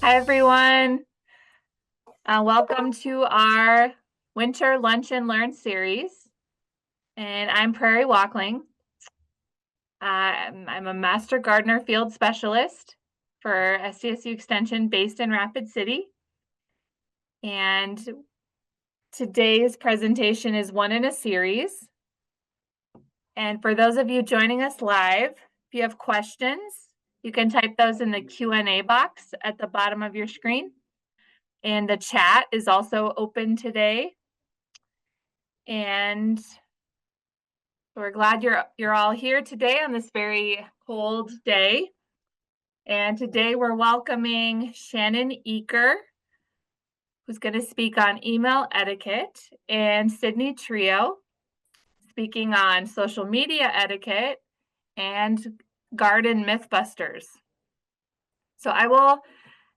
Hi, everyone. Welcome to our Winter Lunch and Learn series. And I'm Prairie Walkling. I'm a Master Gardener Field Specialist for SDSU Extension based in Rapid City. And today's presentation is one in a series. And for those of you joining us live, if you have questions, you can type those in the Q&A box at the bottom of your screen. And the chat is also open today. And we're glad you're all here today on this very cold day. And today we're welcoming Shannon Eaker, who's going to speak on email etiquette, and Sydney Trio, speaking on social media etiquette and garden mythbusters. So I will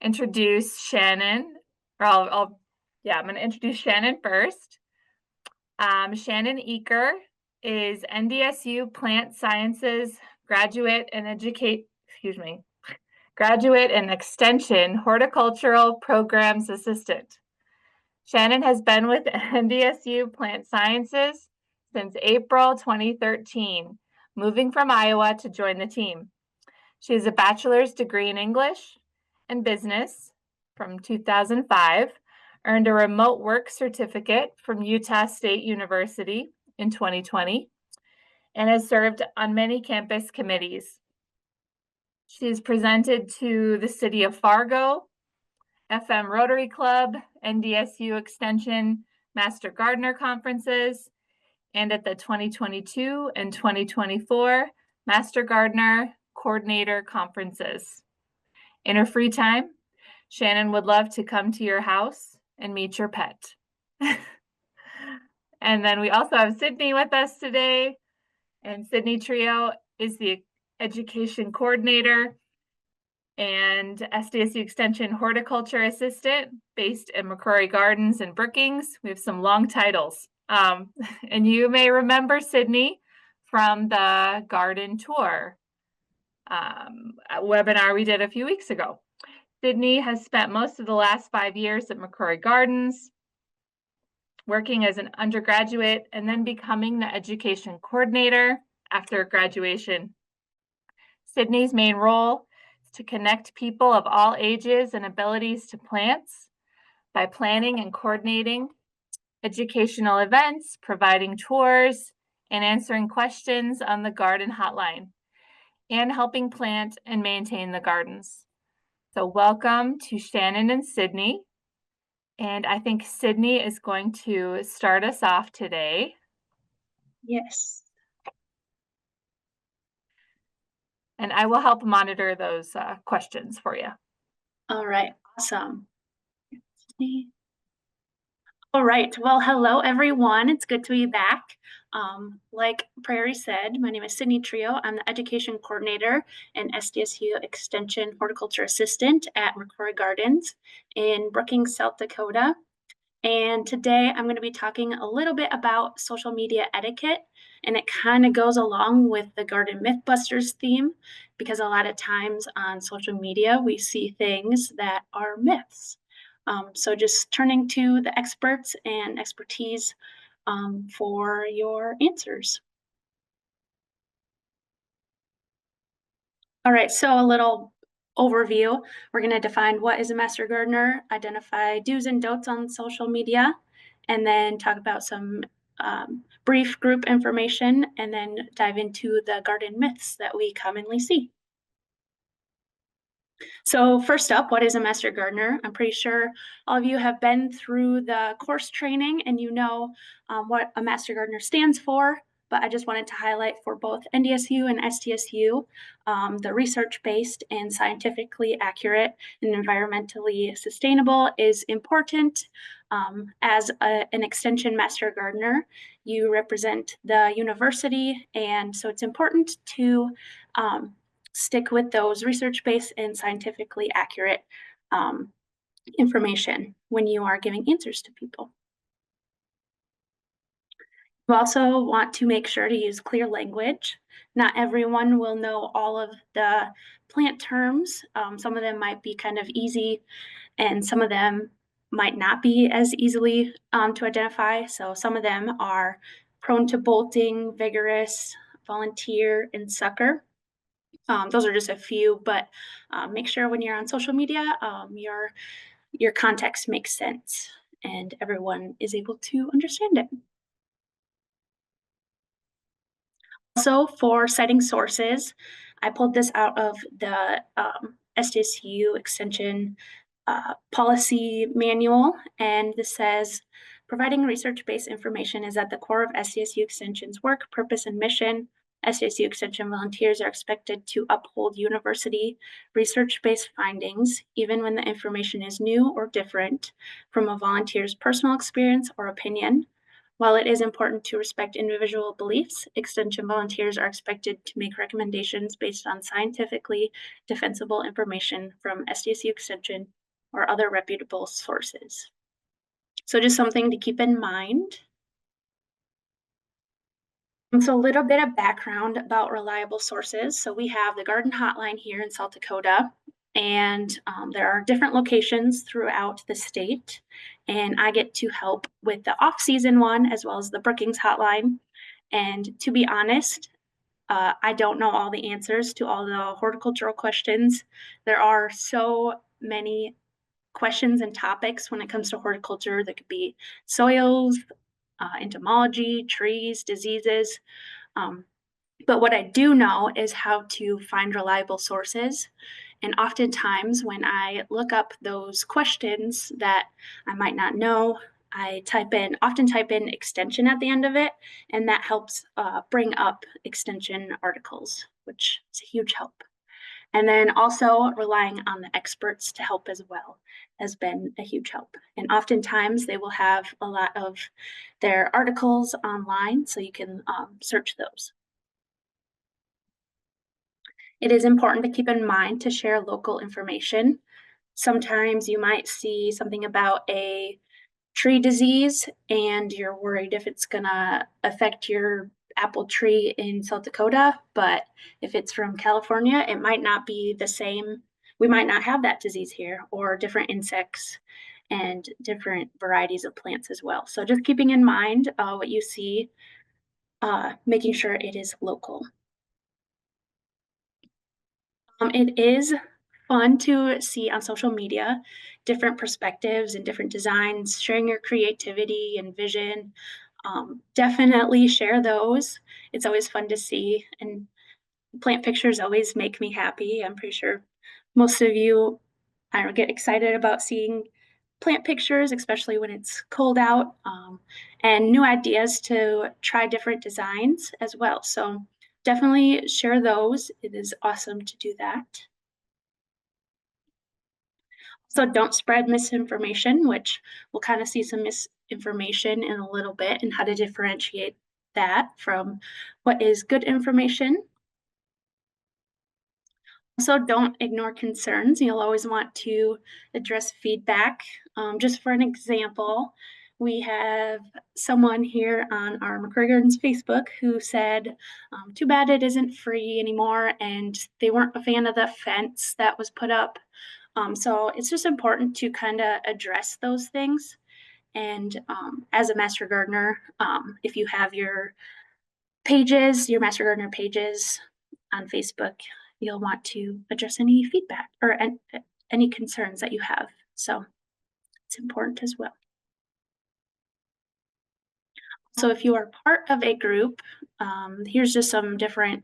introduce Shannon, or I'm going to introduce Shannon first. Shannon Eaker is NDSU Plant Sciences graduate and Extension Horticultural Programs Assistant. Shannon has been with NDSU Plant Sciences since April 2013, moving from Iowa to join the team. She has a bachelor's degree in English and business from 2005, earned a remote work certificate from Utah State University in 2020, and has served on many campus committees. She's presented to the City of Fargo, FM Rotary Club, NDSU Extension Master Gardener Conferences, and at the 2022 and 2024 Master Gardener Coordinator Conferences. In her free time, Shannon would love to come to your house and meet your pet. And then we also have Sydney with us today. And Sydney Trio is the education coordinator and SDSU Extension Horticulture Assistant based in McCrory Gardens and Brookings. We have some long titles. And you may remember Sydney from the garden tour webinar we did a few weeks ago. Sydney has spent most of the last 5 years at McCrory Gardens, working as an undergraduate and then becoming the education coordinator after graduation. Sydney's main role is to connect people of all ages and abilities to plants by planning and coordinating educational events, providing tours, and answering questions on the garden hotline, and helping plant and maintain the gardens. So welcome to Shannon and Sydney. And I think Sydney is going to start us off today. Yes. And I will help monitor those questions for you. All right, awesome. All right, well, hello everyone. It's good to be back. Like Prairie said, my name is Sydney Trio. I'm the education coordinator and SDSU Extension Horticulture Assistant at McCrory Gardens in Brookings, South Dakota. And today I'm going to be talking a little bit about social media etiquette, and it kind of goes along with the Garden Mythbusters theme, because a lot of times on social media we see things that are myths. So just turning to the experts and expertise for your answers. All right, so a little overview. We're going to define what is a master gardener, identify do's and don'ts on social media, and then talk about some brief group information, and then dive into the garden myths that we commonly see. So first up, what is a master gardener? I'm pretty sure all of you have been through the course training and you know what a master gardener stands for, but I just wanted to highlight for both NDSU and SDSU, the research-based and scientifically accurate and environmentally sustainable is important. As an extension master gardener, you represent the university, and so it's important to stick with those research-based and scientifically accurate information when you are giving answers to people. You also want to make sure to use clear language. Not everyone will know all of the plant terms. Some of them might be kind of easy, and some of them might not be as easily to identify. So some of them are prone to bolting, vigorous, volunteer, and sucker. Those are just a few, but make sure when you're on social media, your context makes sense and everyone is able to understand it. Also, for citing sources, I pulled this out of the SDSU Extension policy manual, and this says providing research based information is at the core of SDSU Extension's work, purpose, and mission. SDSU Extension volunteers are expected to uphold university research based findings, even when the information is new or different from a volunteer's personal experience or opinion. While it is important to respect individual beliefs, Extension volunteers are expected to make recommendations based on scientifically defensible information from SDSU Extension or other reputable sources. So, just something to keep in mind. And so, a little bit of background about reliable sources. So, we have the Garden Hotline here in South Dakota, and there are different locations throughout the state. And I get to help with the off season one as well as the Brookings Hotline. And to be honest, I don't know all the answers to all the horticultural questions. There are so many questions and topics when it comes to horticulture that could be soils, entomology, trees, diseases. Um, but what I do know is how to find reliable sources. And oftentimes, when I look up those questions that I might not know, often type in extension at the end of it, and that helps bring up extension articles, which is a huge help. And then also relying on the experts to help as well has been a huge help. And oftentimes they will have a lot of their articles online, so you can search those. It is important to keep in mind to share local information. Sometimes you might see something about a tree disease and you're worried if it's going to affect your apple tree in South Dakota, but if it's from California, it might not be the same. We might not have that disease here, or different insects and different varieties of plants as well. So just keeping in mind what you see, making sure it is local. It is fun to see on social media different perspectives and different designs, sharing your creativity and vision. Definitely share those. It's always fun to see, and plant pictures always make me happy. I'm pretty sure most of you, I don't know, get excited about seeing plant pictures, especially when it's cold out, and new ideas to try different designs as well. So definitely share those. It is awesome to do that. So don't spread misinformation, which we'll kind of see some misinformation in a little bit and how to differentiate that from what is good information. Also, don't ignore concerns. You'll always want to address feedback. Just for an example, we have someone here on our McCrory Gardens Facebook who said, too bad it isn't free anymore, and they weren't a fan of the fence that was put up. So it's just important to kind of address those things. And as a master gardener, if you have your pages, your master gardener pages on Facebook, you'll want to address any feedback or any concerns that you have. So it's important as well. So if you are part of a group, here's just some different,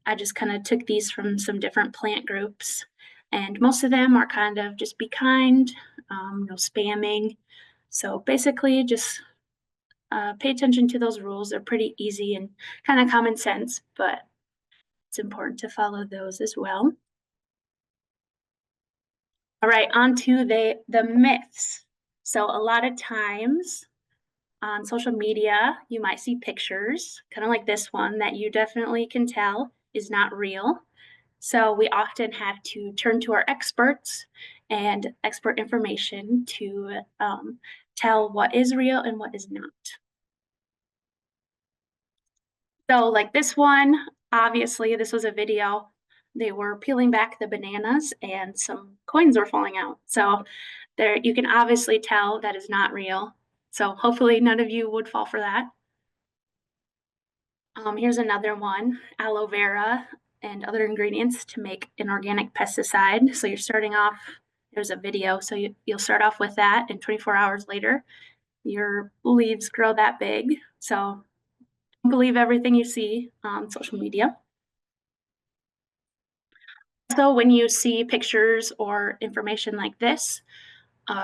I just kind of took these from some different plant groups. And most of them are kind of just be kind, no spamming. So basically just pay attention to those rules. They're pretty easy and kind of common sense, but it's important to follow those as well. All right, on to the myths. So a lot of times on social media, you might see pictures, kind of like this one, that you definitely can tell is not real. So we often have to turn to our experts and expert information to tell what is real and what is not. So like this one, obviously this was a video. They were peeling back the bananas and some coins were falling out. So there you can obviously tell that is not real. So hopefully none of you would fall for that. Here's another one, aloe vera and other ingredients to make an organic pesticide. So you're starting off, there's a video, so you'll start off with that, and 24 hours later, your leaves grow that big. So don't believe everything you see on social media. So when you see pictures or information like this,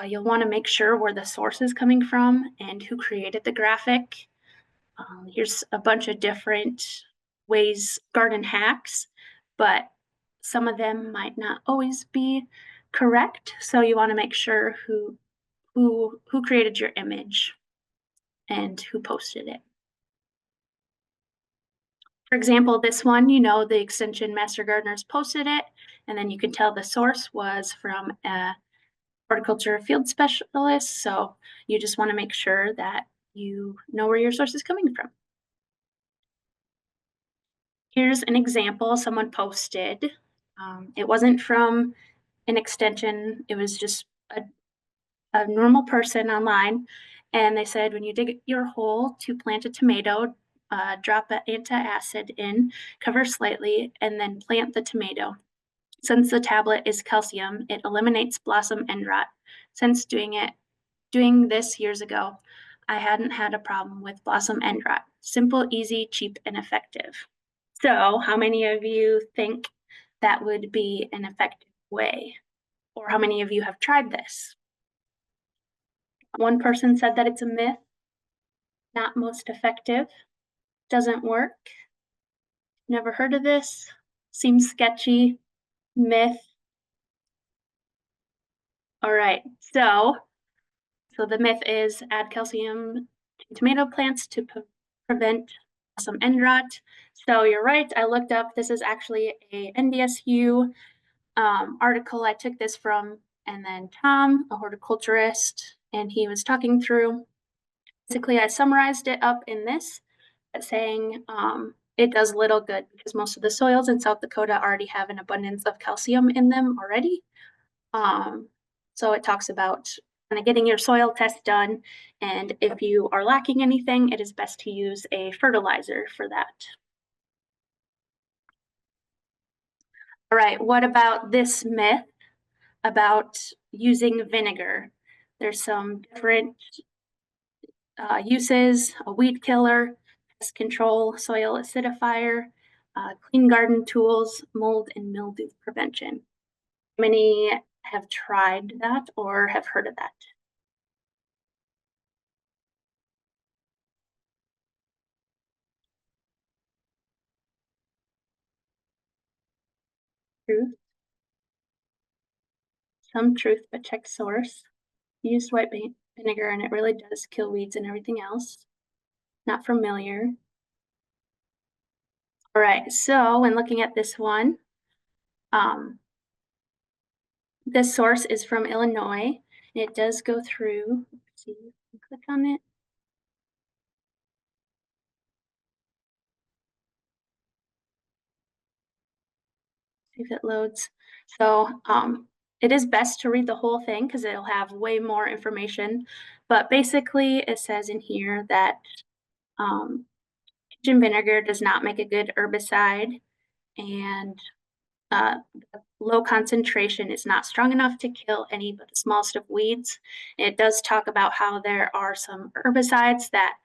you'll want to make sure where the source is coming from and who created the graphic. Here's a bunch of different ways, garden hacks, but some of them might not always be correct. So you want to make sure who created your image and who posted it. For example, this one, the extension master gardeners posted it, and then you can tell the source was from a horticulture field specialist. So you just want to make sure that you know where your source is coming from. Here's an example someone posted. It wasn't from an extension, it was just a normal person online. And they said, when you dig your hole to plant a tomato, drop an antacid in, cover slightly, and then plant the tomato. Since the tablet is calcium, it eliminates blossom end rot. Since doing this years ago, I hadn't had a problem with blossom end rot. Simple, easy, cheap, and effective. So, how many of you think that would be an effective way? Or how many of you have tried this? One person said that it's a myth, not most effective, doesn't work. Never heard of this, seems sketchy, myth. All right, so the myth is add calcium to tomato plants to prevent some end rot. So you're right, I looked up, this is actually a NDSU article I took this from, and then Tom, a horticulturist, and he was talking through. Basically, I summarized it up in this, saying it does little good because most of the soils in South Dakota already have an abundance of calcium in them already. So it talks about kind of getting your soil test done, and if you are lacking anything, it is best to use a fertilizer for that. All right, what about this myth about using vinegar? There's some different uses: a weed killer, pest control, soil acidifier, clean garden tools, mold and mildew prevention. Many have tried that or have heard of that? Truth, some truth, but check source. Used white vinegar and it really does kill weeds and everything else. Not familiar. All right, so when looking at this one, this source is from Illinois. It does go through, let's see, click on it. See if it loads. So it is best to read the whole thing because it'll have way more information. But basically, it says in here that kitchen vinegar does not make a good herbicide, and low concentration is not strong enough to kill any but the smallest of weeds. It does talk about how there are some herbicides that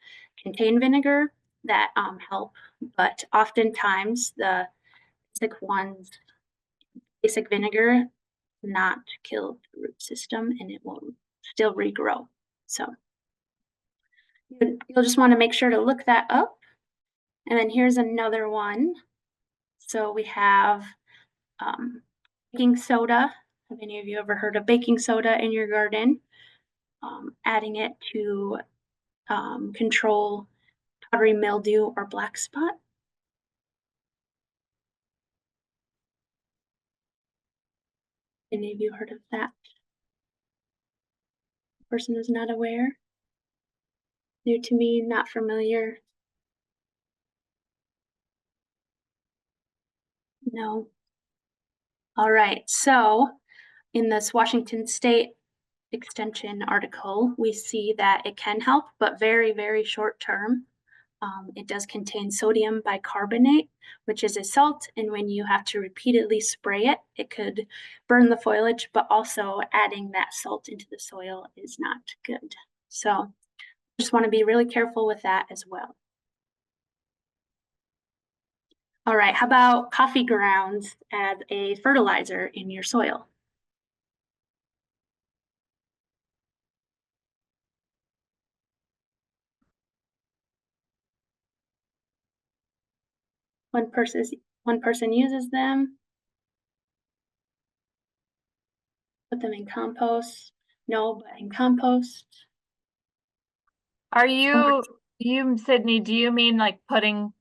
contain vinegar that help, but oftentimes the basic ones, basic vinegar, not kill the root system and it will still regrow. So you'll just want to make sure to look that up. And then here's another one. So we have baking soda. Have any of you ever heard of baking soda in your garden? Adding it to control powdery mildew or black spot. Any of you heard of that? Person is not aware. New to me, not familiar. No. All right. So in this Washington State Extension article, we see that it can help, but very, very short term. It does contain sodium bicarbonate, which is a salt, and when you have to repeatedly spray it, it could burn the foliage, but also adding that salt into the soil is not good. So just want to be really careful with that as well. All right, how about coffee grounds as a fertilizer in your soil? One person one person uses them, put them in compost. No, but in compost. Are Sydney, do you mean like putting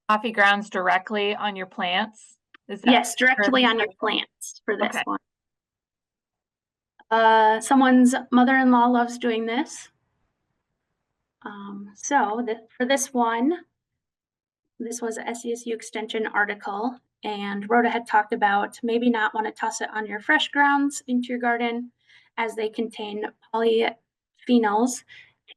coffee grounds directly on your plants? Is that Yes, directly this on your article? plants for this Okay. one. Someone's mother-in-law loves doing this. For this one, this was a SESU Extension article, and Rhoda had talked about maybe not want to toss it on your fresh grounds into your garden as they contain polyphenols,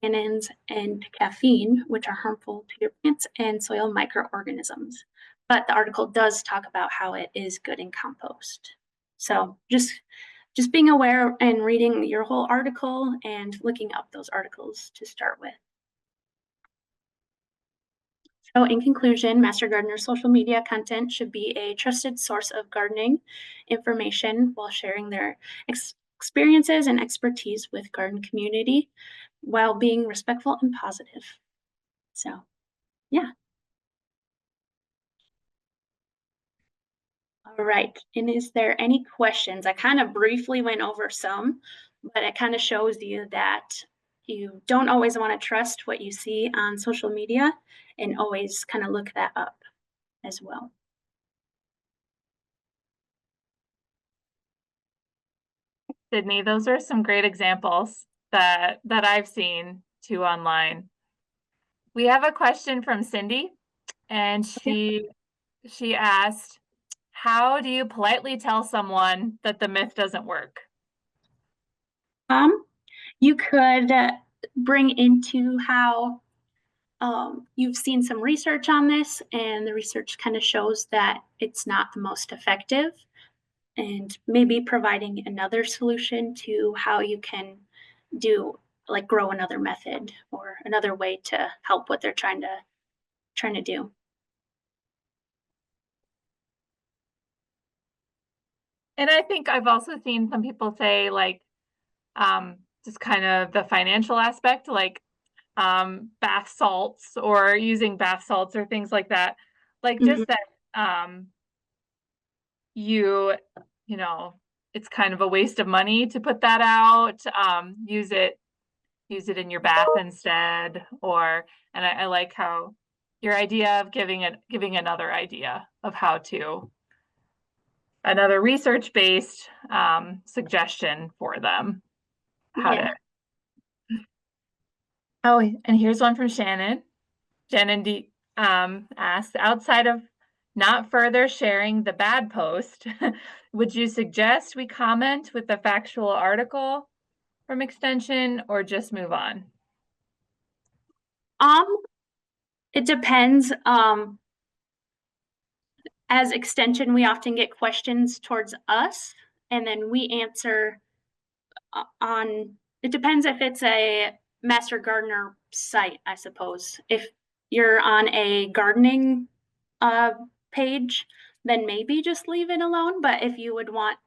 tannins, and caffeine, which are harmful to your plants and soil microorganisms. But the article does talk about how it is good in compost. So just being aware and reading your whole article and looking up those articles to start with. So in conclusion, Master Gardener's social media content should be a trusted source of gardening information while sharing their experiences and expertise with garden community while being respectful and positive. So yeah. All right. And is there any questions? I kind of briefly went over some, but it kind of shows you that you don't always want to trust what you see on social media and always kind of look that up as well. Sydney, those are some great examples that I've seen too online. We have a question from Cindy, and she asked, how do you politely tell someone that the myth doesn't work? Um, you could bring into how you've seen some research on this, and the research kind of shows that it's not the most effective, and maybe providing another solution to how you can do like grow another method or another way to help what they're trying to do. And I think I've also seen some people say like just kind of the financial aspect, like bath salts or using bath salts or things like that. Like Mm-hmm. just that um, you, you know, it's kind of a waste of money to put that out. Use it in your bath instead. And I like how your idea of giving another idea of how to another research-based suggestion for them how to. Yeah. Oh, and here's one from Shannon. Shannon asks, outside of not further sharing the bad post, would you suggest we comment with the factual article from Extension or just move on? Um, it depends. As Extension, we often get questions towards us, and then we answer on. It depends if it's a Master Gardener site, I suppose. If you're on a gardening uh, page, then maybe just leave it alone. But if you would want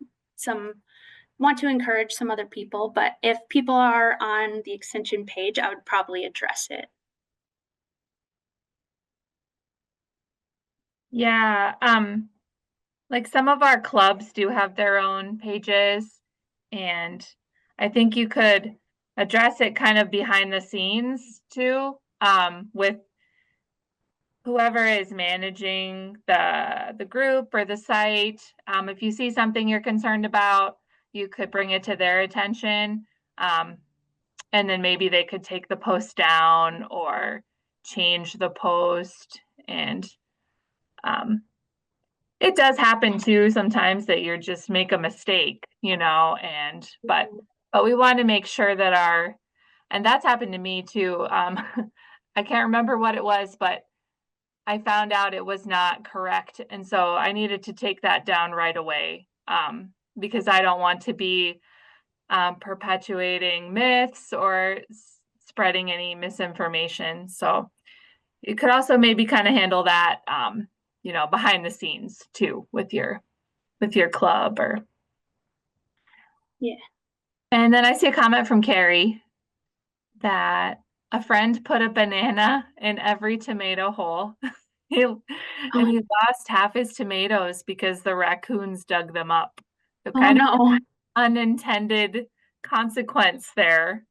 to encourage some other people, but if people are on the Extension page, I would probably address it. Yeah, like some of our clubs do have their own pages, and I think you could address it kind of behind the scenes too, with whoever is managing the group or the site. If you see something you're concerned about, you could bring it to their attention, and then maybe they could take the post down or change the post and um, it does happen too sometimes that you just make a mistake, and but we want to make sure that and that's happened to me too. I can't remember what it was, but I found out it was not correct. And so I needed to take that down right away, because I don't want to be perpetuating myths or spreading any misinformation. So you could also maybe kind of handle that, behind the scenes too with your club or. Yeah. And then I see a comment from Carrie that a friend put a banana in every tomato hole. He, and Oh, he lost half his tomatoes because the raccoons dug them up. So oh kind of no. unintended consequence there.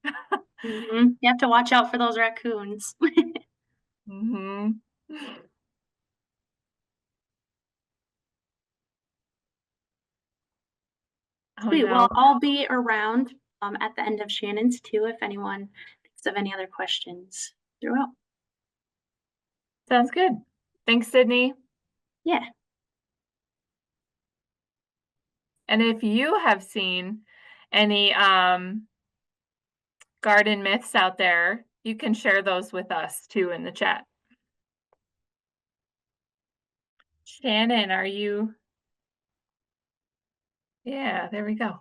You have to watch out for those raccoons. Hmm. Oh Sweet. Well, no. I'll be around at the end of Shannon's too if anyone thinks of any other questions throughout. Sounds good. Thanks, Sydney. Yeah. And if you have seen any garden myths out there, you can share those with us too in the chat. Shannon, are you? Yeah, there we go.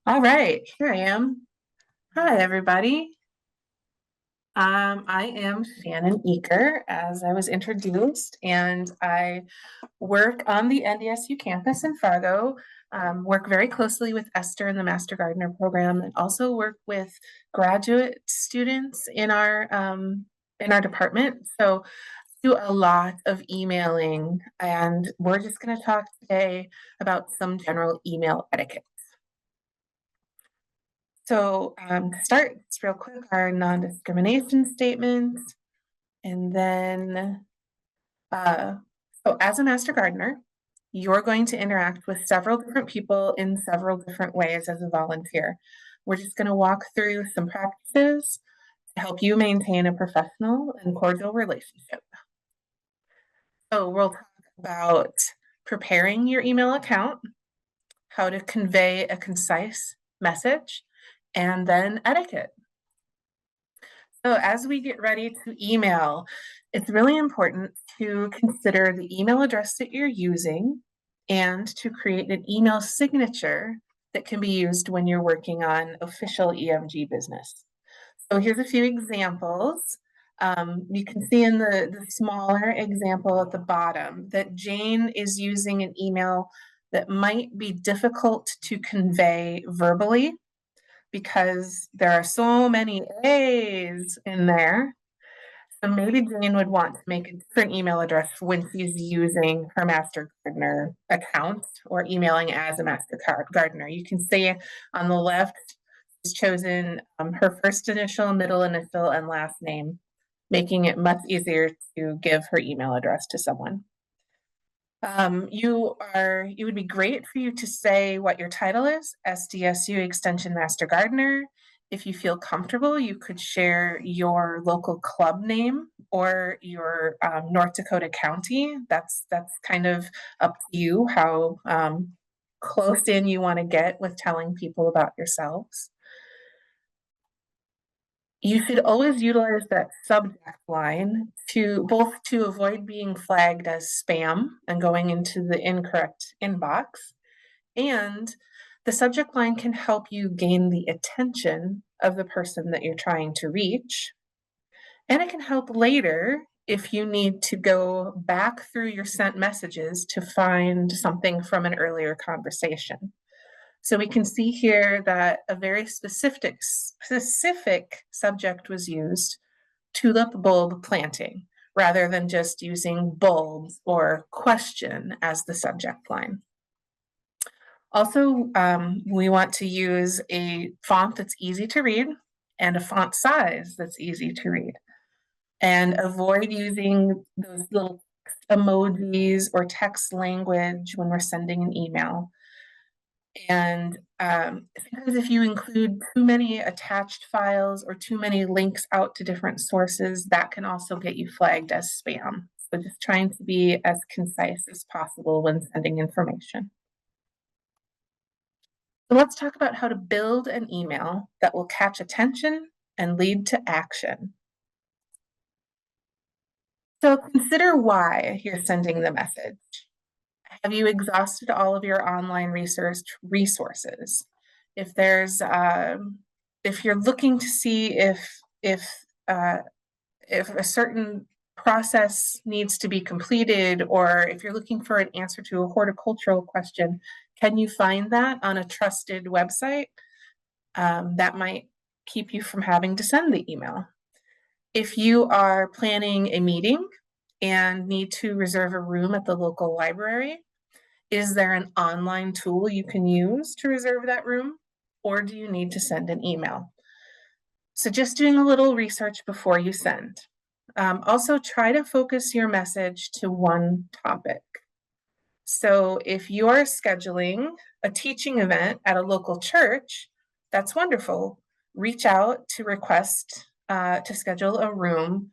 All right, here I am. Hi, everybody. I am Shannon Eaker, as I was introduced, and I work on the NDSU campus in Fargo, work very closely with Esther in the Master Gardener program, and also work with graduate students in our department. So do a lot of emailing, and we're just going to talk today about some general email etiquette. So to start, just real quick, our non-discrimination statement, and then so as a master gardener, you're going to interact with several different people in several different ways as a volunteer. We're just going to walk through some practices to help you maintain a professional and cordial relationship. So we'll talk about preparing your email account, how to convey a concise message, and then etiquette. So as we get ready to email, it's really important to consider the email address that you're using and to create an email signature that can be used when you're working on official EMG business. So here's a few examples. You can see in the smaller example at the bottom that Jane is using an email that might be difficult to convey verbally because there are so many A's in there. So maybe Jane would want to make a different email address when she's using her Master Gardener account or emailing as a Master Gardener. You can see on the left, she's chosen her first initial, middle initial, and last name, making it much easier to give her email address to someone. It would be great for you to say what your title is, SDSU Extension Master Gardener. If you feel comfortable, you could share your local club name or your North Dakota county. That's kind of up to you how close in you want to get with telling people about yourselves. You should always utilize that subject line to avoid being flagged as spam and going into the incorrect inbox. And the subject line can help you gain the attention of the person that you're trying to reach. And it can help later if you need to go back through your sent messages to find something from an earlier conversation. So we can see here that a very specific subject was used, tulip bulb planting, rather than just using bulbs or question as the subject line. Also, we want to use a font that's easy to read and a font size that's easy to read. And avoid using those little emojis or text language when we're sending an email. And sometimes if you include too many attached files or too many links out to different sources, that can also get you flagged as spam. So just trying to be as concise as possible when sending information. So let's talk about how to build an email that will catch attention and lead to action. So consider why you're sending the message. Have you exhausted all of your online resources? If there's, if you're looking to see if a certain process needs to be completed, or if you're looking for an answer to a horticultural question, can you find that on a trusted website? That might keep you from having to send the email. If you are planning a meeting and need to reserve a room at the local library, is there an online tool you can use to reserve that room, or do you need to send an email? So just doing a little research before you send. Also, try to focus your message to one topic. So if you're scheduling a teaching event at a local church, that's wonderful. Reach out to request to schedule a room,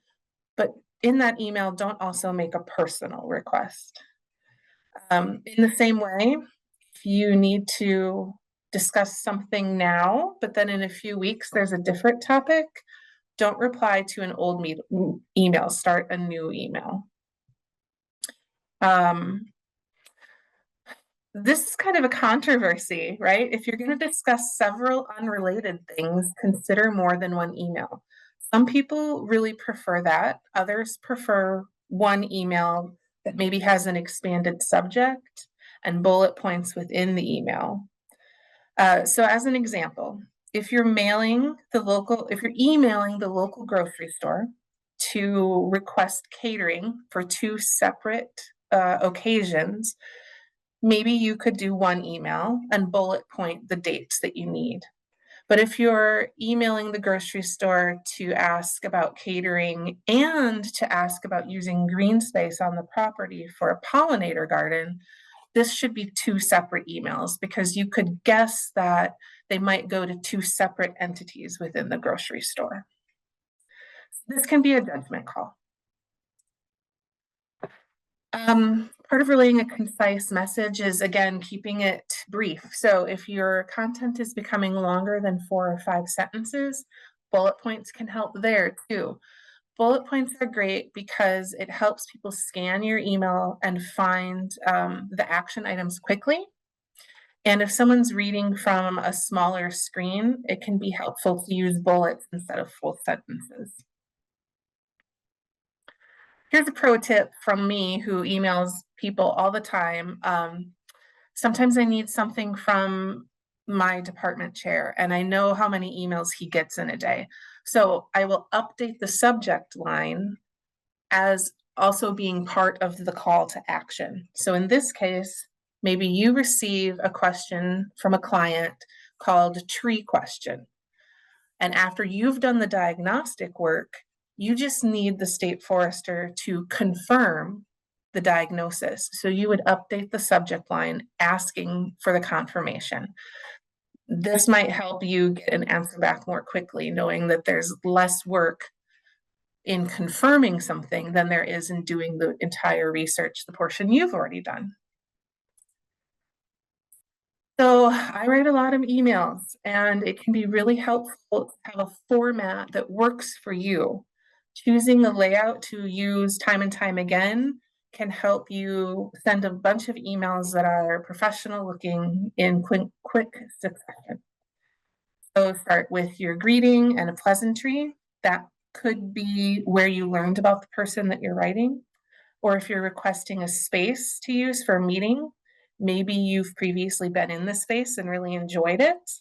but in that email, don't also make a personal request. In the same way, if you need to discuss something now, but then in a few weeks there's a different topic, don't reply to an old email, start a new email. This is kind of a controversy, right? If you're going to discuss several unrelated things, consider more than one email. Some people really prefer that. Others prefer one email that maybe has an expanded subject and bullet points within the email. So as an example, if you're emailing the local grocery store to request catering for two separate occasions, maybe you could do one email and bullet point the dates that you need. But if you're emailing the grocery store to ask about catering and to ask about using green space on the property for a pollinator garden, this should be two separate emails, because you could guess that they might go to two separate entities within the grocery store. This can be a judgment call. Part of relaying a concise message is, again, keeping it brief. So if your content is becoming longer than 4 or 5 sentences, bullet points can help there too. Bullet points are great because it helps people scan your email and find the action items quickly. And if someone's reading from a smaller screen, it can be helpful to use bullets instead of full sentences. Here's a pro tip from me, who emails people all the time. Sometimes I need something from my department chair, and I know how many emails he gets in a day. So I will update the subject line as also being part of the call to action. So in this case, maybe you receive a question from a client called tree question. And after you've done the diagnostic work, you just need the state forester to confirm the diagnosis. So you would update the subject line asking for the confirmation. This might help you get an answer back more quickly, knowing that there's less work in confirming something than there is in doing the entire research, the portion you've already done. So I write a lot of emails, and it can be really helpful to have a format that works for you. Choosing a layout to use time and time again can help you send a bunch of emails that are professional looking in quick succession. So start with your greeting and a pleasantry. That could be where you learned about the person that you're writing. Or if you're requesting a space to use for a meeting, maybe you've previously been in this space and really enjoyed it.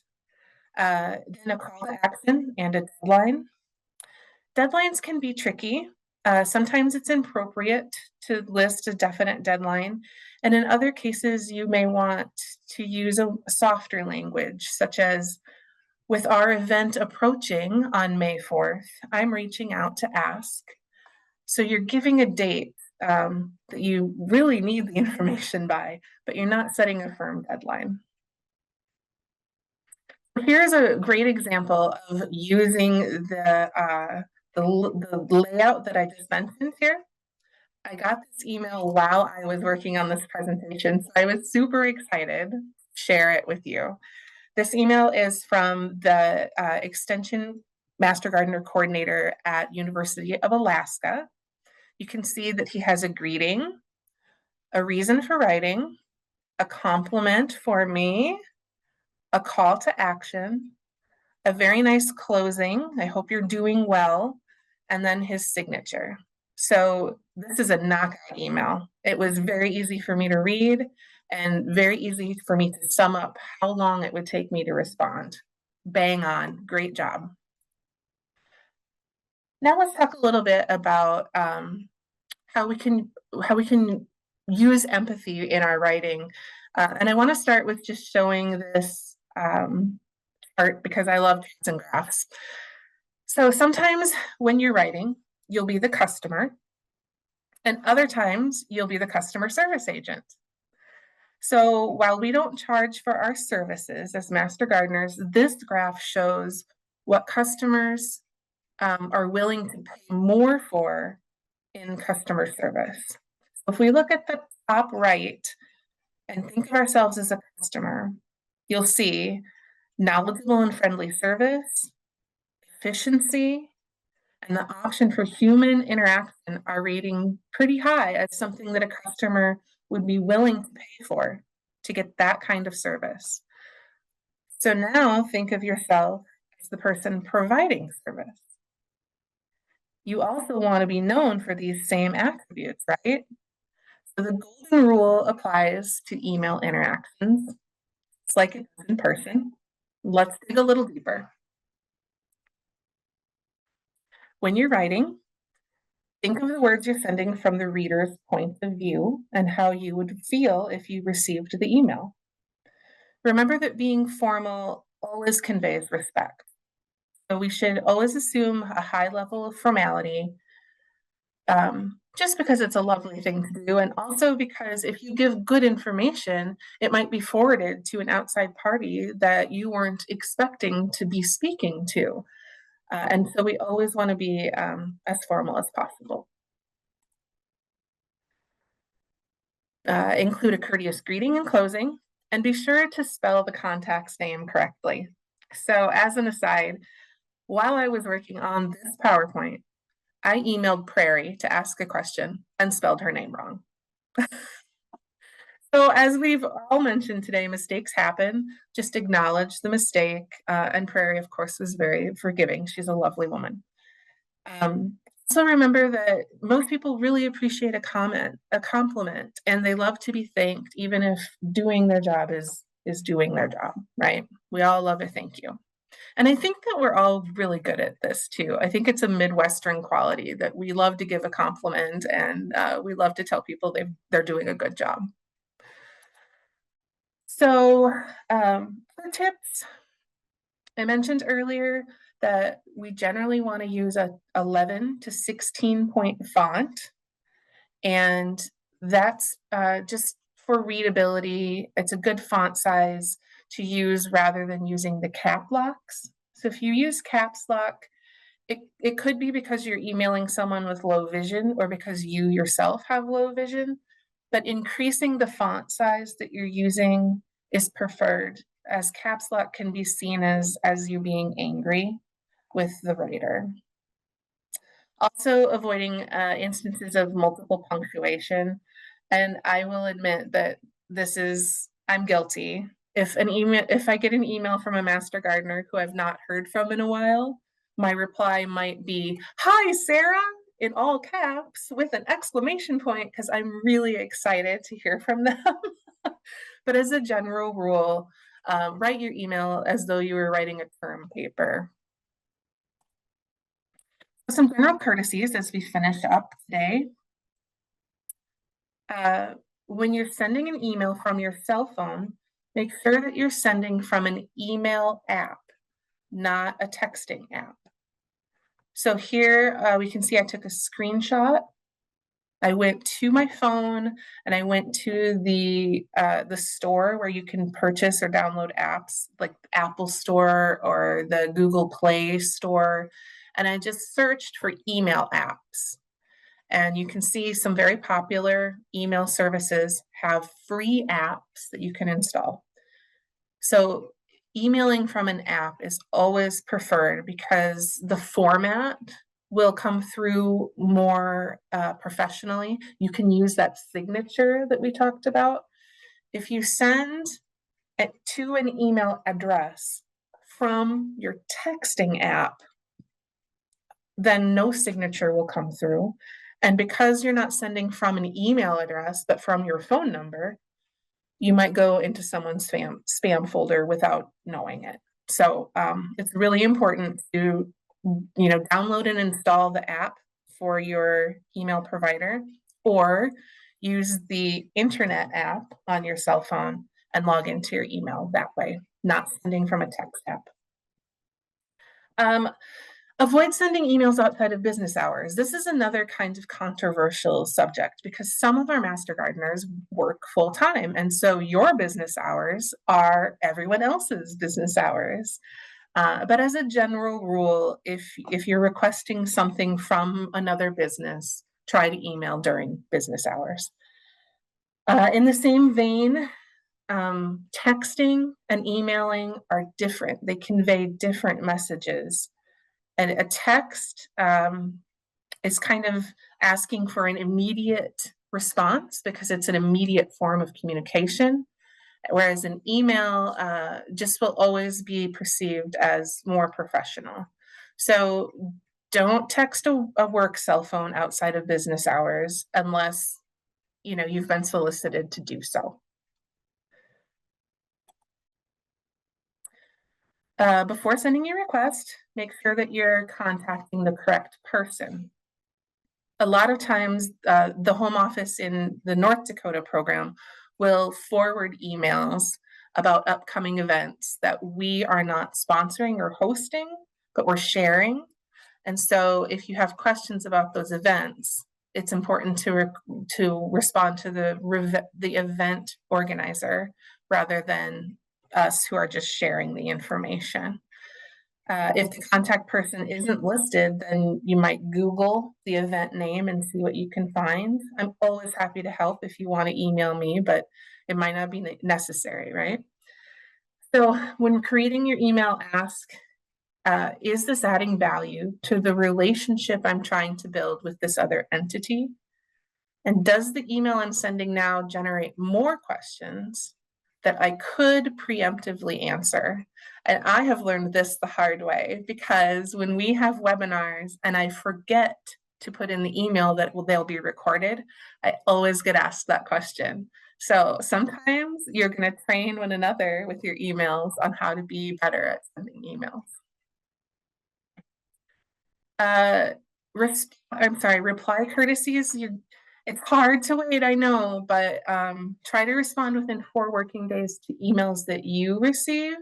Then a call to action and a deadline. Deadlines can be tricky. Sometimes it's appropriate to list a definite deadline. And in other cases, you may want to use a softer language, such as, with our event approaching on May 4th, I'm reaching out to ask. So you're giving a date that you really need the information by, but you're not setting a firm deadline. Here's a great example of using the layout that I just mentioned here. I got this email while I was working on this presentation, so I was super excited to share it with you. This email is from the Extension Master Gardener Coordinator at University of Alaska. You can see that he has a greeting, a reason for writing, a compliment for me, a call to action, a very nice closing. I hope you're doing well, and then his signature. So this is a knockout email. It was very easy for me to read and very easy for me to sum up how long it would take me to respond. Bang on, great job. Now let's talk a little bit about how we can use empathy in our writing. And I want to start with just showing this chart because I love charts and graphs. So sometimes when you're writing, you'll be the customer, and other times you'll be the customer service agent. So while we don't charge for our services as master gardeners, this graph shows what customers are willing to pay more for in customer service. So if we look at the top right and think of ourselves as a customer, you'll see knowledgeable and friendly service, efficiency, and the option for human interaction are rating pretty high as something that a customer would be willing to pay for to get that kind of service. So now think of yourself as the person providing service. You also want to be known for these same attributes, right? So the golden rule applies to email interactions. It's like it does in person. Let's dig a little deeper. When you're writing, think of the words you're sending from the reader's point of view and how you would feel if you received the email. Remember that being formal always conveys respect. So we should always assume a high level of formality, just because it's a lovely thing to do, and also because if you give good information, it might be forwarded to an outside party that you weren't expecting to be speaking to. And so we always want to be as formal as possible. Include a courteous greeting and closing, and be sure to spell the contact's name correctly. So as an aside, while I was working on this PowerPoint, I emailed Prairie to ask a question and spelled her name wrong. So as we've all mentioned today, mistakes happen. Just acknowledge the mistake. And Prairie, of course, was very forgiving. She's a lovely woman. So remember that most people really appreciate a comment, a compliment, and they love to be thanked, even if doing their job is doing their job, right? We all love a thank you. And I think that we're all really good at this too. I think it's a Midwestern quality that we love to give a compliment and we love to tell people they're doing a good job. So for tips, I mentioned earlier that we generally want to use a 11 to 16 point font. And that's just for readability. It's a good font size to use rather than using the cap locks. So if you use caps lock, it could be because you're emailing someone with low vision or because you yourself have low vision, but increasing the font size that you're using is preferred, as caps lock can be seen as you being angry with the writer. Also avoiding instances of multiple punctuation. And I will admit that I'm guilty. If I get an email from a master gardener who I've not heard from in a while, my reply might be, "Hi, Sarah," in all caps with an exclamation point, because I'm really excited to hear from them. But as a general rule, write your email as though you were writing a term paper. Some general courtesies as we finish up today. When you're sending an email from your cell phone, make sure that you're sending from an email app, not a texting app. So here we can see I took a screenshot I went to my phone and I went to the store where you can purchase or download apps, like the Apple Store or the Google Play Store, and I just searched for email apps. And you can see some very popular email services have free apps that you can install. So emailing from an app is always preferred because the format will come through more professionally. You can use that signature that we talked about. If you send it to an email address from your texting app, then no signature will come through. And because you're not sending from an email address, but from your phone number, you might go into someone's spam folder without knowing it. So it's really important to, download and install the app for your email provider, or use the internet app on your cell phone and log into your email that way, not sending from a text app. Avoid sending emails outside of business hours. This is another kind of controversial subject because some of our master gardeners work full time. And so your business hours are everyone else's business hours. But as a general rule, if you're requesting something from another business, try to email during business hours. In the same vein, texting and emailing are different. They convey different messages. And a text is kind of asking for an immediate response because it's an immediate form of communication, whereas an email just will always be perceived as more professional. So don't text a work cell phone outside of business hours unless you've been solicited to do so. Before sending your request, make sure that you're contacting the correct person. A lot of times, the home office in the North Dakota program will forward emails about upcoming events that we are not sponsoring or hosting, but we're sharing. And so if you have questions about those events, it's important to respond to the event organizer rather than us who are just sharing the information. If the contact person isn't listed, then you might Google the event name and see what you can find. I'm always happy to help if you want to email me, but it might not be necessary, right? So when creating your email, ask, is this adding value to the relationship I'm trying to build with this other entity? And does the email I'm sending now generate more questions that I could preemptively answer? And I have learned this the hard way because when we have webinars and I forget to put in the email that they'll be recorded, I always get asked that question. So sometimes you're going to train one another with your emails on how to be better at sending emails. Reply courtesies. It's hard to wait, I know, but try to respond within 4 working days to emails that you receive,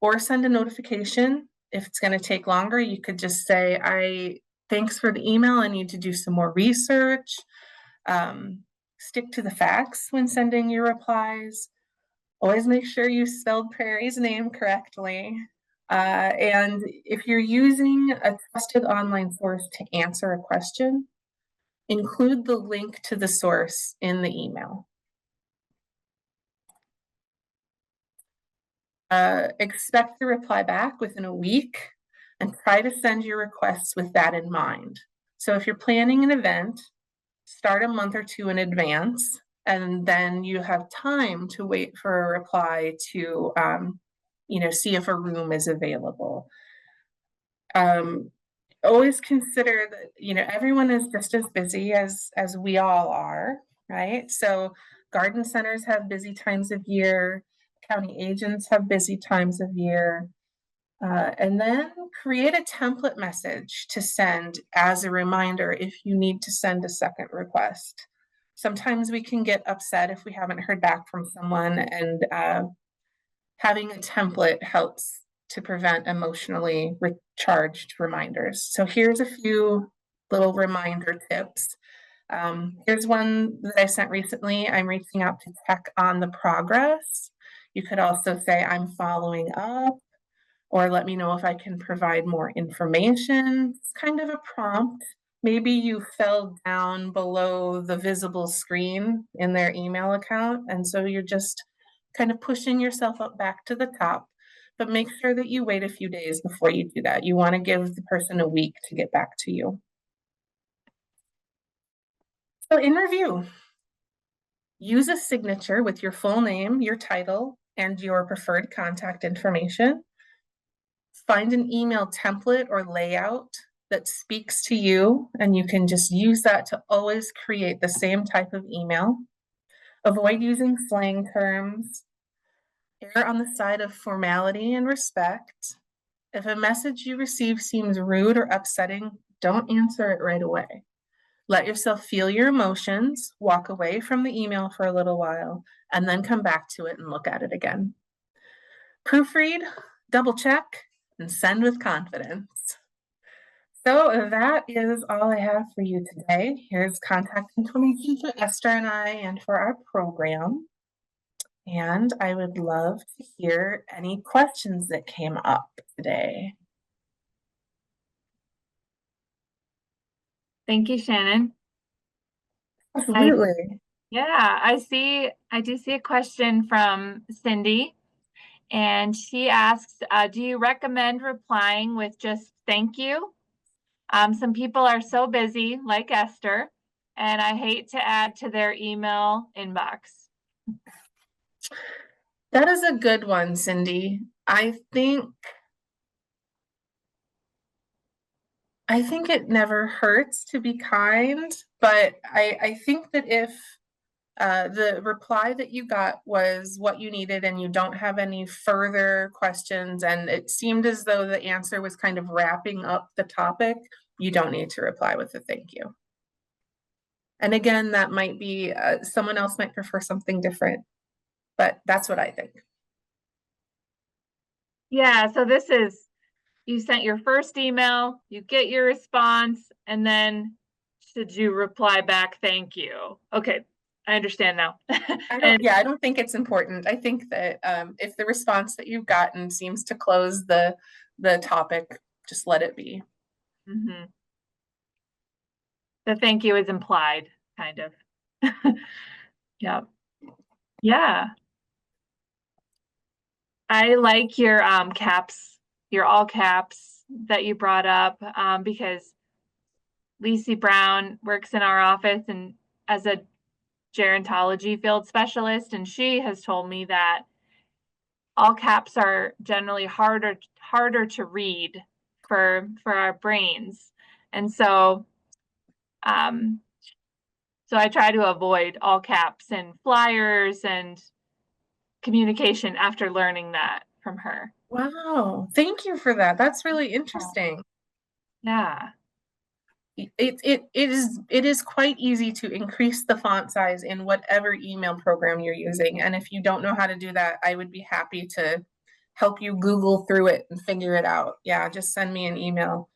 or send a notification. If it's going to take longer, you could just say, thanks for the email. I need to do some more research. Stick to the facts when sending your replies. Always make sure you spelled Prairie's name correctly. And if you're using a trusted online source to answer a question, include the link to the source in the email. Expect the reply back within a week and try to send your requests with that in mind. So if you're planning an event, start a month or 2 in advance, and then you have time to wait for a reply to, see if a room is available. Always consider that, everyone is just as busy as we all are, right? So garden centers have busy times of year, county agents have busy times of year. And then create a template message to send as a reminder if you need to send a second request. Sometimes we can get upset if we haven't heard back from someone, and having a template helps to prevent emotionally charged reminders. So here's a few little reminder tips. Here's one that I sent recently. I'm reaching out to check on the progress. You could also say I'm following up, or let me know if I can provide more information. It's kind of a prompt. Maybe you fell down below the visible screen in their email account, and so you're just kind of pushing yourself up back to the top. But make sure that you wait a few days before you do that. You want to give the person a week to get back to you. So in review, use a signature with your full name, your title, and your preferred contact information. Find an email template or layout that speaks to you, and you can just use that to always create the same type of email. Avoid using slang terms. Err on the side of formality and respect. If a message you receive seems rude or upsetting, don't answer it right away. Let yourself feel your emotions, walk away from the email for a little while, and then come back to it and look at it again. Proofread, double check, and send with confidence. So that is all I have for you today. Here's contact information for Esther and I and for our program. And I would love to hear any questions that came up today. Thank you, Shannon. Absolutely. I do see a question from Cindy, and she asks, do you recommend replying with just thank you? Some people are so busy, like Esther, and I hate to add to their email inbox. That is a good one, Cindy. I think it never hurts to be kind, but I think that if the reply that you got was what you needed and you don't have any further questions, and it seemed as though the answer was kind of wrapping up the topic, you don't need to reply with a thank you. And again, that might be, someone else might prefer something different, but that's what I think. Yeah, so this is, you sent your first email, you get your response, and then should you reply back, thank you? Okay, I understand now. I don't think it's important. I think that if the response that you've gotten seems to close the topic, just let it be. Mm-hmm. The thank you is implied, kind of. Yeah. Yeah. I like your caps, your all caps that you brought up, because Lacey Brown works in our office and as a gerontology field specialist, and she has told me that all caps are generally harder to read for our brains. And so so I try to avoid all caps in flyers and communication after learning that from her. Wow, thank you for that. That's really interesting. Yeah. It is quite easy to increase the font size in whatever email program you're using. And if you don't know how to do that, I would be happy to help you Google through it and figure it out. Yeah, just send me an email.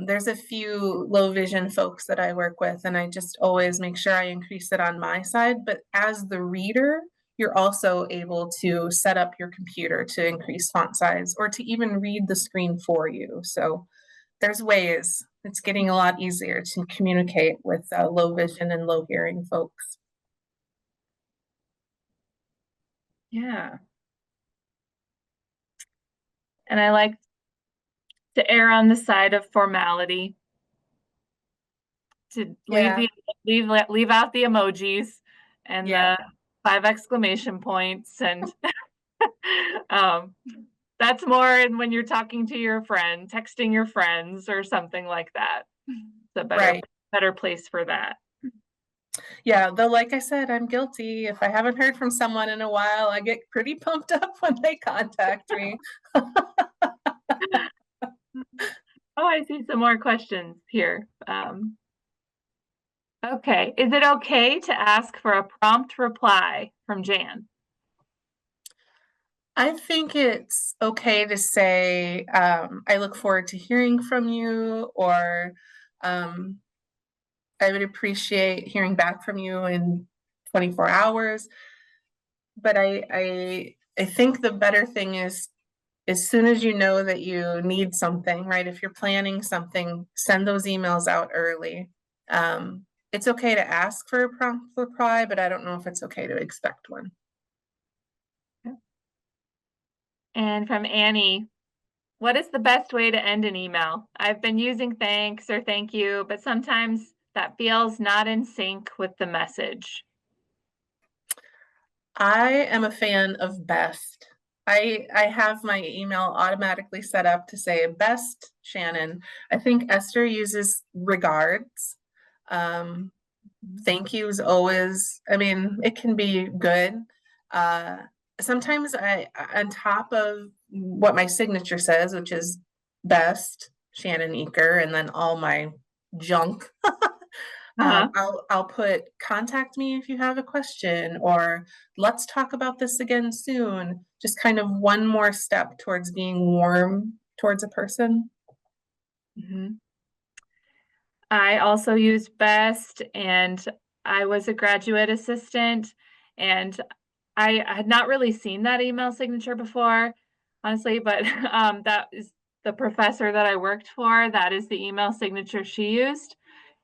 There's a few low vision folks that I work with, and I just always make sure I increase it on my side. But as the reader, you're also able to set up your computer to increase font size or to even read the screen for you. So there's ways. It's getting a lot easier to communicate with low vision and low hearing folks. Yeah. And I like to err on the side of formality, to leave out the emojis and the 5 exclamation points, and that's more when you're talking to your friend, texting your friends or something like that. It's a better place for that. Yeah, though, like I said, I'm guilty. If I haven't heard from someone in a while, I get pretty pumped up when they contact me. Oh, I see some more questions here. Okay, is it okay to ask for a prompt reply from Jan? I think it's okay to say, I look forward to hearing from you, or I would appreciate hearing back from you in 24 hours. But I think the better thing is as soon as you know that you need something, right? If you're planning something, send those emails out early. It's okay to ask for a prompt reply, but I don't know if it's okay to expect one. And from Annie, what is the best way to end an email? I've been using thanks or thank you, but sometimes that feels not in sync with the message. I am a fan of best. I have my email automatically set up to say best Shannon. I think Esther uses regards. Thank you is always, I mean, it can be good. Sometimes on top of what my signature says, which is best Shannon Eaker, and then all my junk. I'll put contact me if you have a question, or let's talk about this again soon. Just kind of one more step towards being warm towards a person. Mm-hmm. I also use BEST, and I was a graduate assistant, and I had not really seen that email signature before, honestly, but that is the professor that I worked for. That is the email signature she used.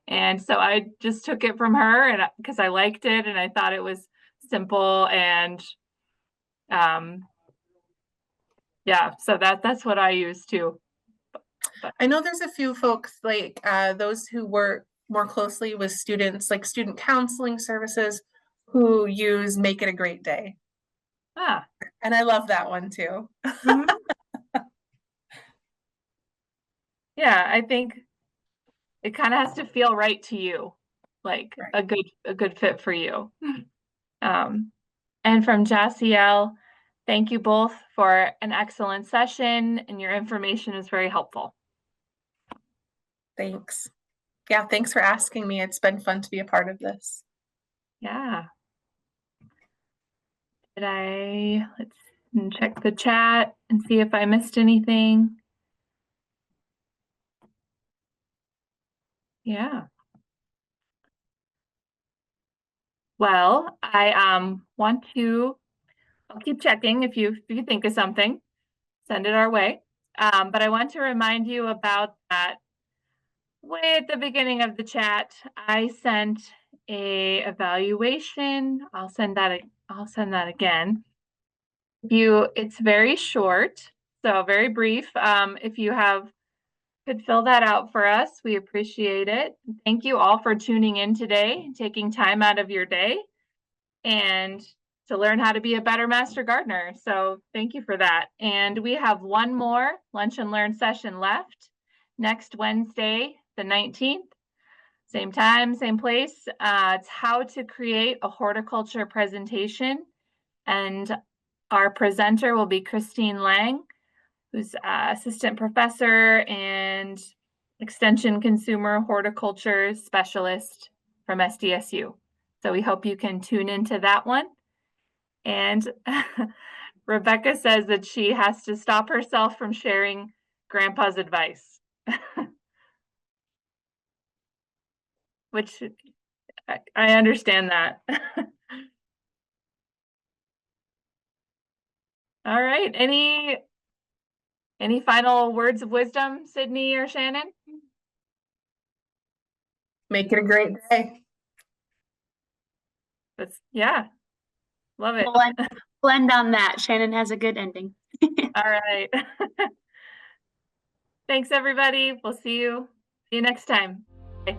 And so I just took it from her, and because I liked it and I thought it was simple, and yeah, so that's what I use too. I know there's a few folks like those who work more closely with students, like student counseling services, who use Make It a Great Day. And I love that one too. Mm-hmm. Yeah, I think it kind of has to feel right to you, like right. a good fit for you. And from Jassiel, thank you both for an excellent session, and your information is very helpful. Thanks. Yeah, thanks for asking me. It's been fun to be a part of this. Yeah. Let's check the chat and see if I missed anything. Yeah. Well, I I'll keep checking if you think of something, send it our way. But I want to remind you about that way at the beginning of the chat. I sent a evaluation. I'll send that again. It's very short, so very brief. If you could fill that out for us, we appreciate it. Thank you all for tuning in today, taking time out of your day and to learn how to be a better master gardener. So thank you for that. And we have one more lunch and learn session left next Wednesday, the 19th. Same time, same place. It's how to create a horticulture presentation. And our presenter will be Christine Lang, who's assistant professor and extension consumer horticulture specialist from SDSU. So we hope you can tune into that one. And Rebecca says that she has to stop herself from sharing grandpa's advice, which I understand that. All right. Any final words of wisdom, Sydney or Shannon? Make it a great day. Yeah, love it. We'll end on that. Shannon has a good ending. All right. Thanks, everybody. We'll see you next time. Bye.